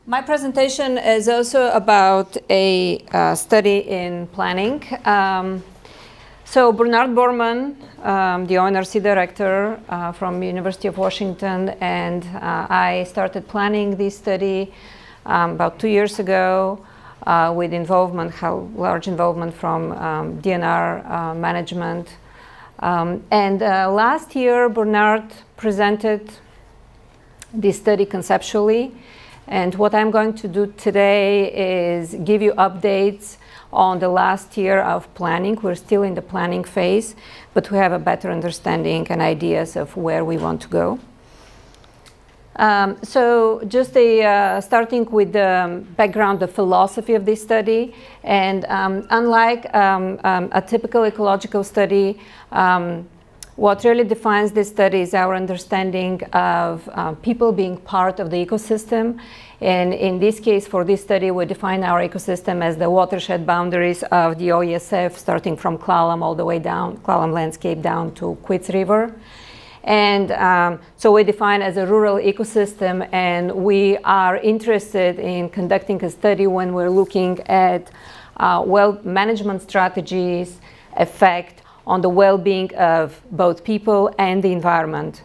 My presentation is also about a study in planning. So Bernard Borman, the ONRC director from University of Washington, and I started planning this study about 2 years ago with large involvement from DNR management. And last year, Bernard presented this study conceptually. And what I'm going to do today is give you updates on the last year of planning. We're still in the planning phase, but we have a better understanding and ideas of where we want to go. So just starting with the background, the philosophy of this study. And unlike a typical ecological study, what really defines this study is our understanding of people being part of the ecosystem. And in this case, for this study, we define our ecosystem as the watershed boundaries of the OESF, starting from Clallam all the way down, Clallam landscape down to Quits River. And so we define as a rural ecosystem, and we are interested in conducting a study when we're looking at well management strategies, effect on the well-being of both people and the environment.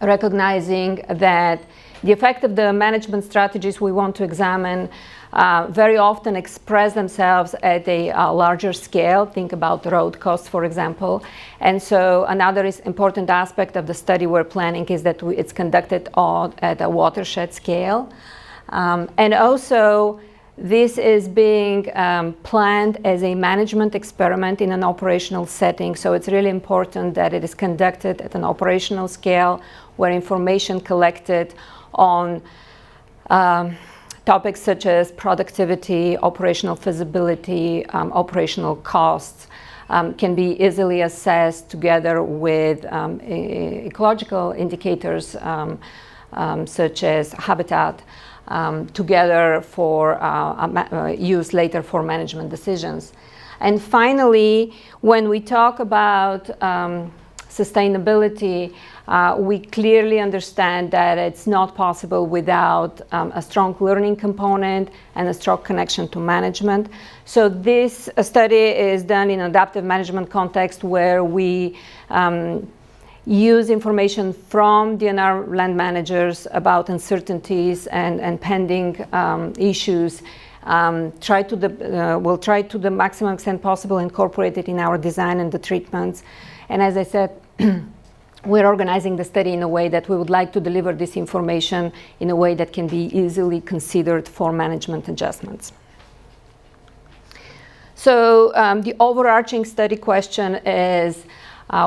Recognizing that the effect of the management strategies we want to examine very often express themselves at a larger scale. Think about road costs, for example. And so another important aspect of the study we're planning is that it's conducted at a watershed scale. And also, this is being planned as a management experiment in an operational setting. So it's really important that it is conducted at an operational scale where information collected on topics such as productivity, operational feasibility, operational costs can be easily assessed together with ecological indicators such as habitat. Together for use later for management decisions. And finally, when we talk about sustainability, we clearly understand that it's not possible without a strong learning component and a strong connection to management. So this study is done in an adaptive management context where we use information from DNR land managers about uncertainties and pending issues. We'll try to the maximum extent possible incorporate it in our design and the treatments. And as I said, we're organizing the study in a way that we would like to deliver this information in a way that can be easily considered for management adjustments. So the overarching study question is,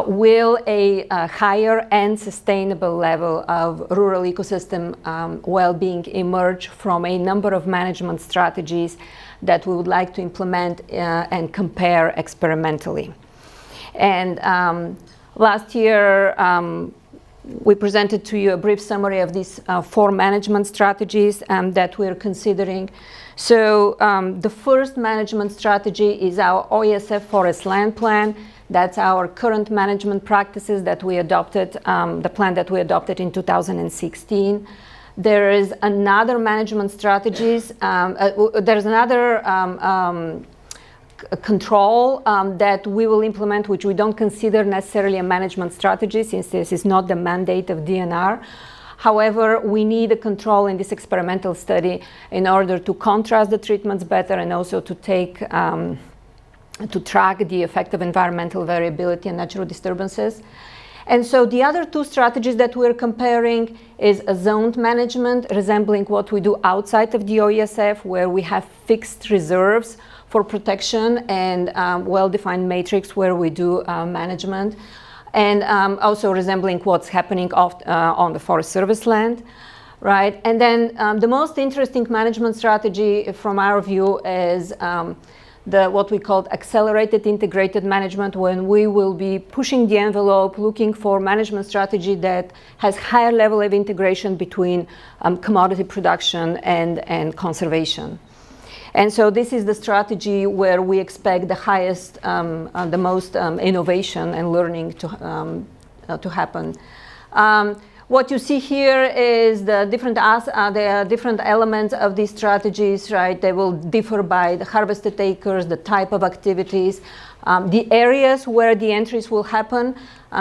will a higher and sustainable level of rural ecosystem well-being emerge from a number of management strategies that we would like to implement and compare experimentally? And last year, we presented to you a brief summary of these 4 management strategies that we're considering. So the first management strategy is our OESF forest land plan. That's our current management practices that we adopted, the plan that we adopted in 2016. There is another management strategies. There's another control that we will implement, which we don't consider necessarily a management strategy, since this is not the mandate of DNR. However, we need a control in this experimental study in order to contrast the treatments better and also to take to track the effect of environmental variability and natural disturbances. And so the other 2 strategies that we're comparing is a zoned management, resembling what we do outside of the OESF, where we have fixed reserves for protection and well-defined matrix where we do management, and also resembling what's happening on the Forest Service land, right? And then the most interesting management strategy from our view is what we call accelerated integrated management, when we will be pushing the envelope, looking for management strategy that has higher level of integration between commodity production and conservation. And so this is the strategy where we expect the highest, the most innovation and learning to happen. What you see here is the different elements of these strategies, right? They will differ by the harvested acres, the type of activities, the areas where the entries will happen.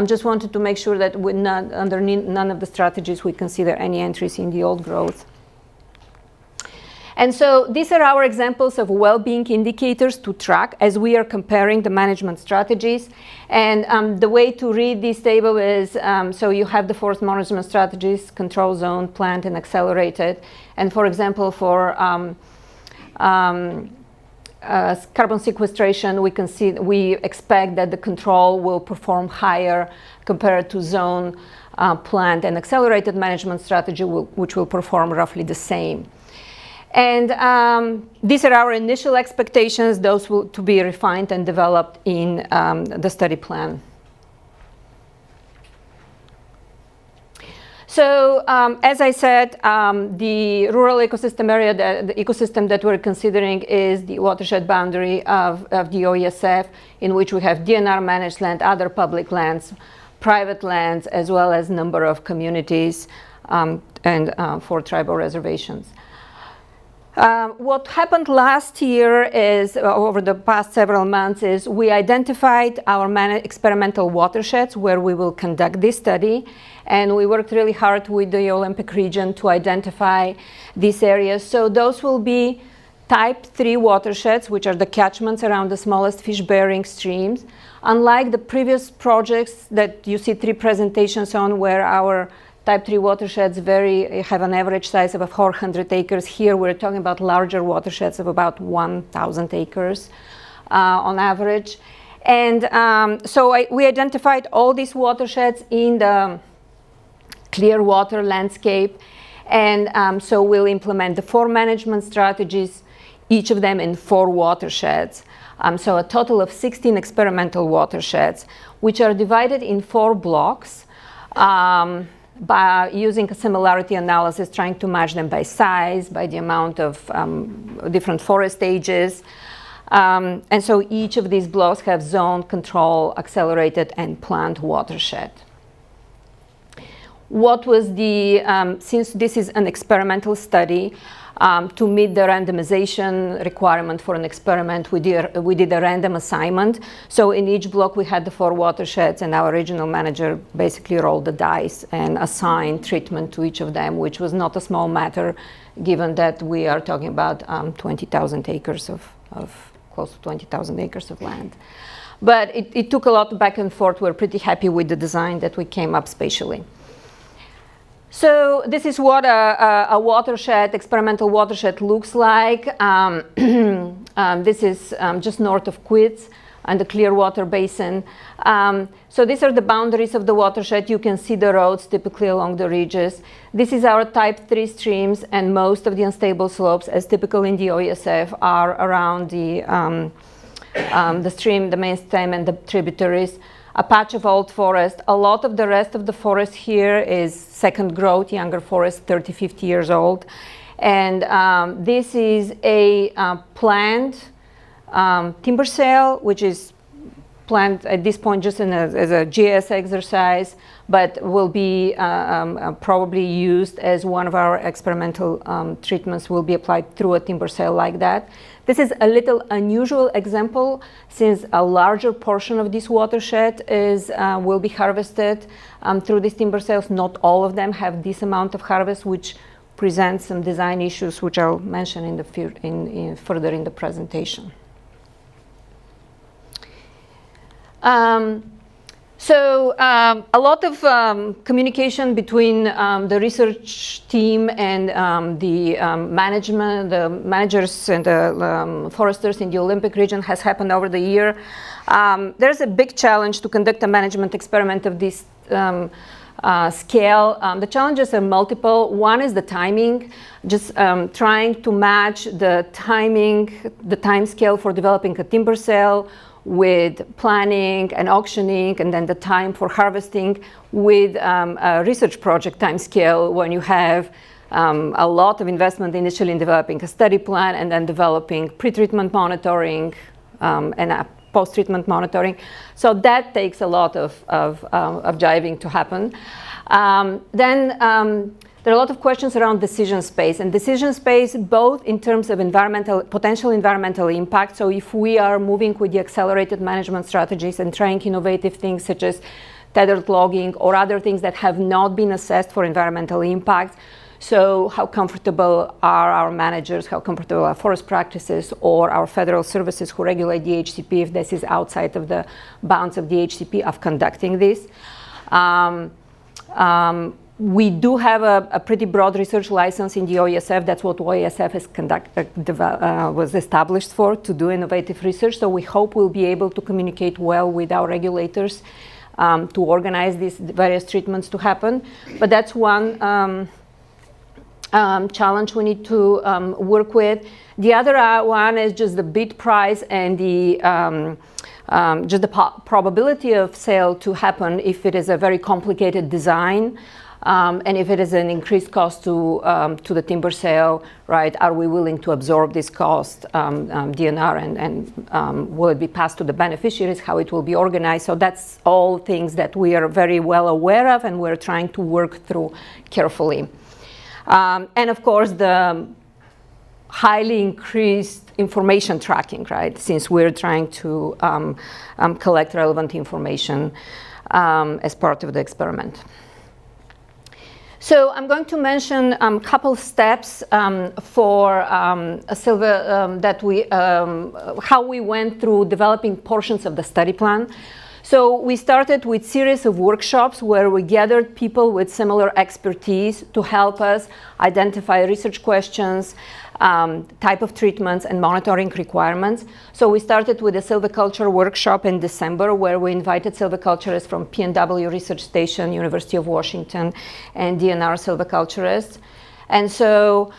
Just wanted to make sure that under none of the strategies we consider any entries in the old growth. And so these are our examples of well-being indicators to track as we are comparing the management strategies. And the way to read this table is, so you have the forest management strategies, control zone, planned, and accelerated. And for example, for carbon sequestration, we expect that the control will perform higher compared to zone, planned, and accelerated management strategy, which will perform roughly the same. And these are our initial expectations. Those will to be refined and developed in the study plan. So as I said, the rural ecosystem area, the ecosystem that we're considering is the watershed boundary of the OESF, in which we have DNR managed land, other public lands, private lands, as well as number of communities and 4 tribal reservations. What happened last year is, over the past several months, is we identified our experimental watersheds where we will conduct this study. And we worked really hard with the Olympic region to identify these areas. So those will be type 3 watersheds, which are the catchments around the smallest fish-bearing streams. Unlike the previous projects that you see 3 presentations on, where our type 3 watersheds have an average size of 400 acres. Here we're talking about larger watersheds of about 1,000 acres on average. And we identified all these watersheds in the clear water landscape. And so we'll implement the 4 management strategies, each of them in 4 watersheds. So a total of 16 experimental watersheds, which are divided in 4 blocks. By using a similarity analysis, trying to match them by size, by the amount of different forest stages. And so each of these blocks have zone, control, accelerated, and planned watershed. What was since this is an experimental study, to meet the randomization requirement for an experiment, we did a random assignment. So in each block we had the 4 watersheds, and our regional manager basically rolled the dice and assigned treatment to each of them, which was not a small matter, given that we are talking about 20,000 acres of close to 20,000 acres of land. But it took a lot back and forth. We're pretty happy with the design that we came up spatially. So this is what a watershed, experimental watershed looks like. This is just north of Quits and the Clearwater Basin. So these are the boundaries of the watershed. You can see the roads typically along the ridges. This is our type 3 streams, and most of the unstable slopes, as typical in the OESF, are around the stream, the main stem, and the tributaries. A patch of old forest. A lot of the rest of the forest here is second growth, younger forest, 30, 50 years old. And this is a planned timber sale, which is planned at this point just as a GS exercise, but will be probably used as one of our experimental treatments, will be applied through a timber sale like that. This is a little unusual example, since a larger portion of this watershed will be harvested through these timber sales. Not all of them have this amount of harvest, which presents some design issues, which I'll mention further in the presentation. A lot of communication between the research team and the managers and the foresters in the Olympic region has happened over the year. There's a big challenge to conduct a management experiment of this scale. The challenges are multiple. One is the timing, just trying to match the time scale for developing a timber sale with planning and auctioning, and then the time for harvesting with a research project time scale, when you have a lot of investment initially in developing a study plan and then developing pre-treatment monitoring and post-treatment monitoring. So that takes a lot of jiving to happen. There are a lot of questions around decision space, and decision space both in terms of potential environmental impact. So if we are moving with the accelerated management strategies and trying innovative things such as tethered logging or other things that have not been assessed for environmental impact. So how comfortable are our managers, how comfortable are forest practices or our federal services who regulate the HCP, if this is outside of the bounds of the HCP, of conducting this. We do have a pretty broad research license in the OESF. That's what OESF was established for, to do innovative research. So we hope we'll be able to communicate well with our regulators to organize these various treatments to happen. But that's one challenge we need to work with. The other one is just the bid price and the just the probability of sale to happen if it is a very complicated design. And if it is an increased cost to the timber sale, right, are we willing to absorb this cost, DNR, and will it be passed to the beneficiaries, how it will be organized? So that's all things that we are very well aware of and we're trying to work through carefully. And of course, the highly increased information tracking, right, since we're trying to collect relevant information as part of the experiment. So I'm going to mention a couple steps for Silva that how we went through developing portions of the study plan. So we started with a series of workshops where we gathered people with similar expertise to help us identify research questions, type of treatments, and monitoring requirements. So we started with a silviculture workshop in December where we invited silviculturists from PNW Research Station, University of Washington, and DNR silviculturists. And so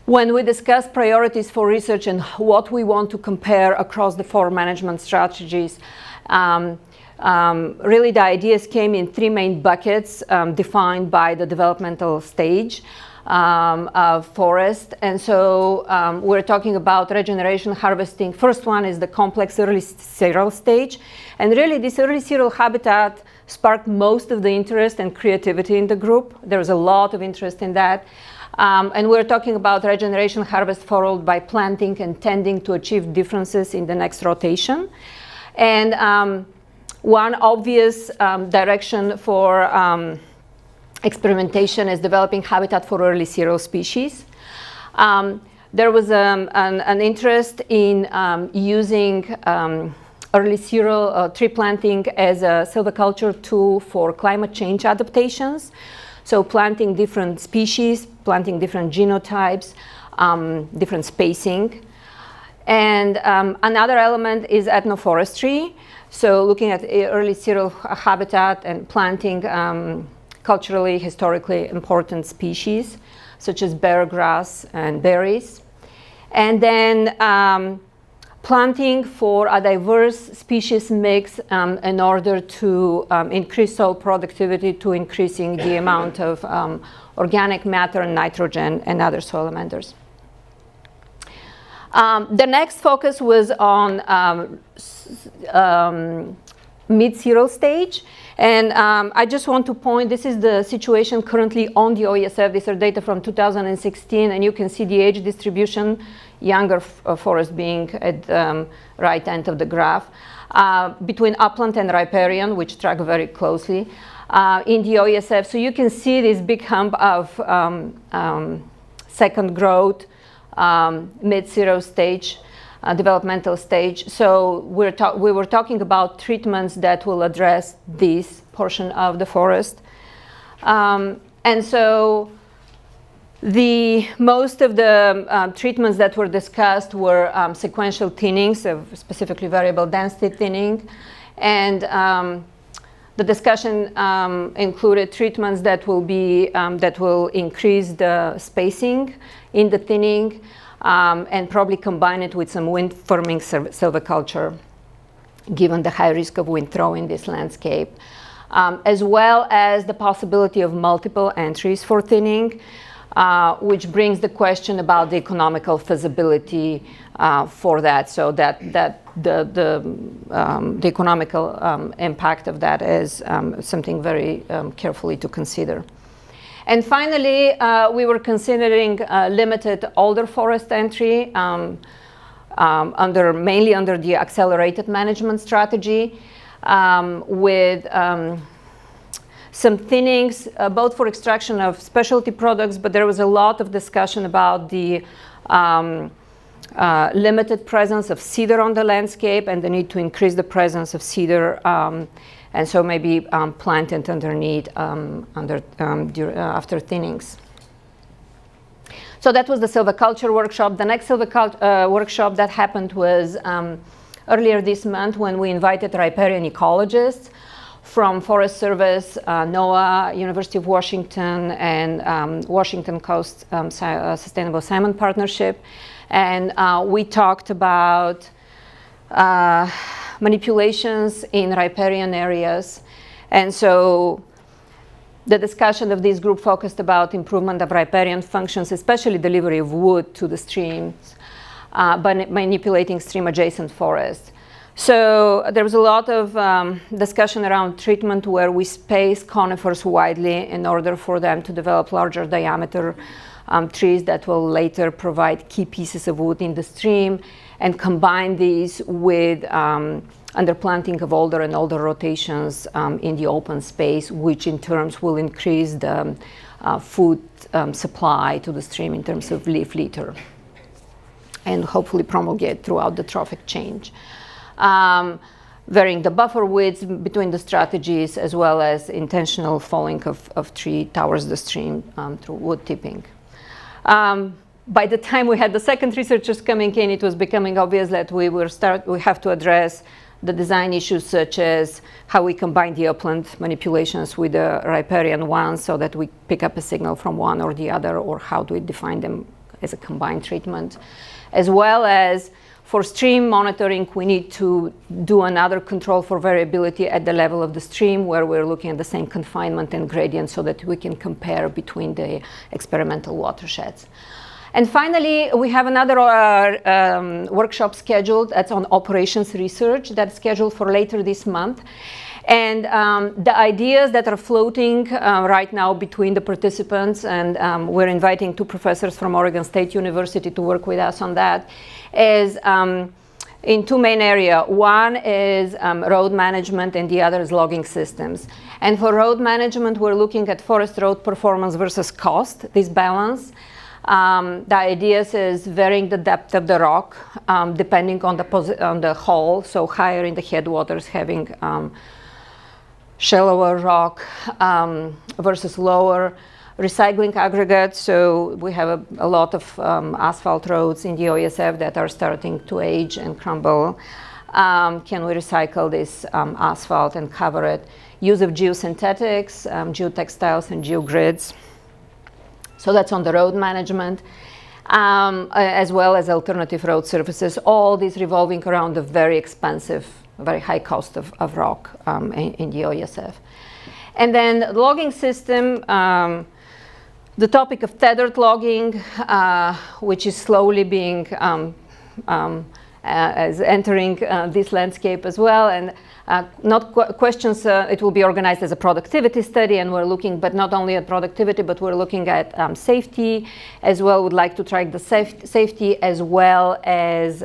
when we discussed priorities for research and what we want to compare across the 4 management strategies, really the ideas came in 3 main buckets defined by the developmental stage of forest. And so we're talking about regeneration, harvesting. First one is the complex early cereal stage. And really this early cereal habitat sparked most of the interest and creativity in the group. There's a lot of interest in that. And we're talking about regeneration, harvest followed by planting and tending to achieve differences in the next rotation. And one obvious direction for experimentation is developing habitat for early cereal species. There was an interest in using early cereal tree planting as a silviculture tool for climate change adaptations. So planting different species, planting different genotypes, different spacing. And another element is ethnoforestry. So looking at early cereal habitat and planting culturally, historically important species, such as bear grass and berries. And then planting for a diverse species mix in order to increase soil productivity, to increasing the amount of organic matter, nitrogen, and other soil amenders. The next focus was on MidZero Stage. And I just want to point, this is the situation currently on the OESF. These are data from 2016, and you can see the age distribution, younger forest being at the right end of the graph, between upland and riparian, which track very closely in the OESF. So you can see this big hump of second growth, MidZero Stage, developmental stage. So we were talking about treatments that will address this portion of the forest. And so most of the treatments that were discussed were sequential thinnings, so specifically variable density thinning. And the discussion included treatments that will increase the spacing in the thinning, and probably combine it with some wind forming silviculture, given the high risk of wind throw in this landscape, as well as the possibility of multiple entries for thinning. which brings the question about the economical feasibility for that. So that the economical impact of that is something very carefully to consider. And finally, we were considering limited older forest entry mainly under the accelerated management strategy with some thinnings, both for extraction of specialty products, but there was a lot of discussion about the limited presence of cedar on the landscape and the need to increase the presence of cedar, and so maybe plant it underneath after thinnings. So that was the silviculture workshop. The next silviculture workshop that happened was earlier this month when we invited riparian ecologists from Forest Service, NOAA, University of Washington, and Washington Coast Sustainable Salmon Partnership. And we talked about manipulations in riparian areas. And so the discussion of this group focused about improvement of riparian functions, especially delivery of wood to the streams by manipulating stream-adjacent forests. So there was a lot of discussion around treatment where we space conifers widely in order for them to develop larger diameter trees that will later provide key pieces of wood in the stream, and combine these with underplanting of older and older rotations in the open space, which in terms will increase the food supply to the stream in terms of leaf litter, and hopefully promulgate throughout the trophic change. Varying the buffer widths between the strategies, as well as intentional falling of tree towards the stream through wood tipping. By the time we had the second researchers coming in, it was becoming obvious that we have to address the design issues, such as how we combine the upland manipulations with the riparian ones so that we pick up a signal from one or the other, or how do we define them as a combined treatment. As well as for stream monitoring, we need to do another control for variability at the level of the stream, where we're looking at the same confinement and gradient so that we can compare between the experimental watersheds. And finally, we have another workshop scheduled that's on operations research that's scheduled for later this month. And the ideas that are floating right now between the participants, and we're inviting 2 professors from Oregon State University to work with us on that, is in 2 main areas. One is road management, and the other is logging systems. And for road management, we're looking at forest road performance versus cost, this balance. The ideas is varying the depth of the rock depending on the hole, so higher in the headwaters having shallower rock versus lower. Recycling aggregates, so we have a lot of asphalt roads in the OSF that are starting to age and crumble. Can we recycle this asphalt and cover it? Use of geosynthetics, geotextiles, and geogrids. So that's on the road management, as well as alternative road surfaces, all these revolving around the very expensive, very high cost of rock in the OSF. And then logging system, the topic of tethered logging, which is slowly being as entering this landscape as well, and questions. It will be organized as a productivity study, and we're looking, but not only at productivity, but we're looking at safety as well. Would like to track the safety as well as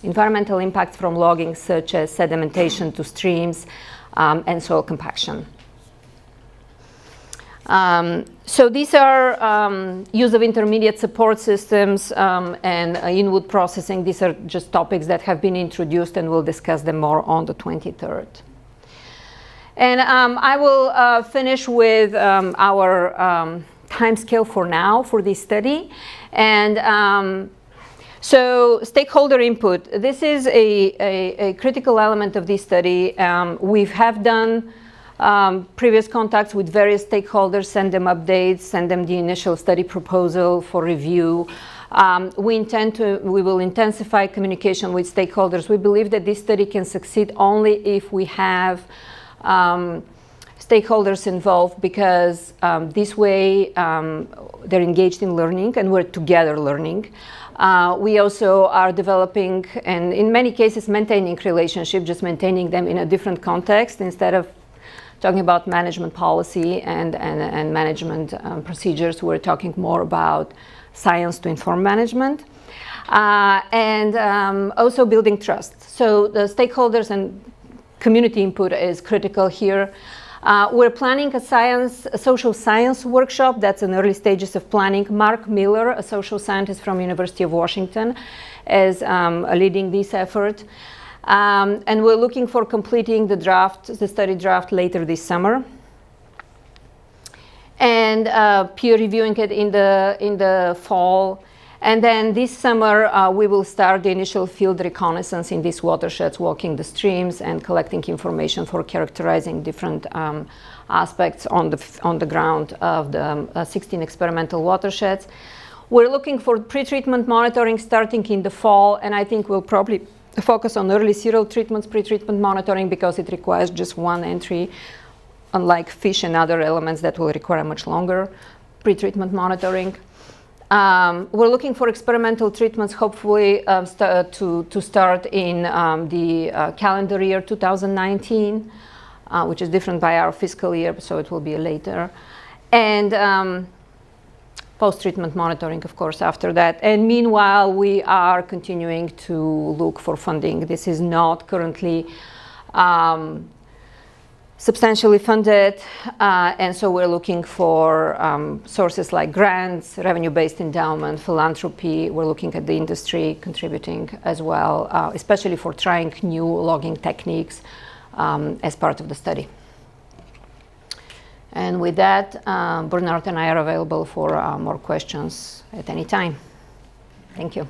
environmental impacts from logging, such as sedimentation to streams and soil compaction. So these are use of intermediate support systems and in-wood processing. These are just topics that have been introduced, and we'll discuss them more on the 23rd. And I will finish with our time scale for now for this study. And so stakeholder input. This is a critical element of this study. We have done previous contacts with various stakeholders, send them updates, send them the initial study proposal for review. We will intensify communication with stakeholders. We believe that this study can succeed only if we have stakeholders involved because this way they're engaged in learning and we're together learning. We also are developing and in many cases maintaining relationships, just maintaining them in a different context instead of talking about management policy and management procedures. We're talking more about science to inform management. And also building trust. So the stakeholders and community input is critical here. We're planning a social science workshop that's in early stages of planning. Mark Miller, a social scientist from University of Washington, is leading this effort. And we're looking for completing the study draft later this summer. And peer reviewing it in the fall. And then this summer, we will start the initial field reconnaissance in these watersheds, walking the streams and collecting information for characterizing different aspects on the ground of the 16 experimental watersheds. We're looking for pre-treatment monitoring starting in the fall, and I think we'll probably focus on early cereal treatments, pre-treatment monitoring, because it requires just one entry, unlike fish and other elements that will require much longer pre-treatment monitoring. We're looking for experimental treatments, hopefully to start in the calendar year 2019, which is different by our fiscal year, so it will be later. And post-treatment monitoring, of course, after that. And meanwhile, we are continuing to look for funding. This is not currently substantially funded, and so we're looking for sources like grants, revenue-based endowment, philanthropy. We're looking at the industry contributing as well, especially for trying new logging techniques as part of the study. And with that, Bernard and I are available for more questions at any time. Thank you.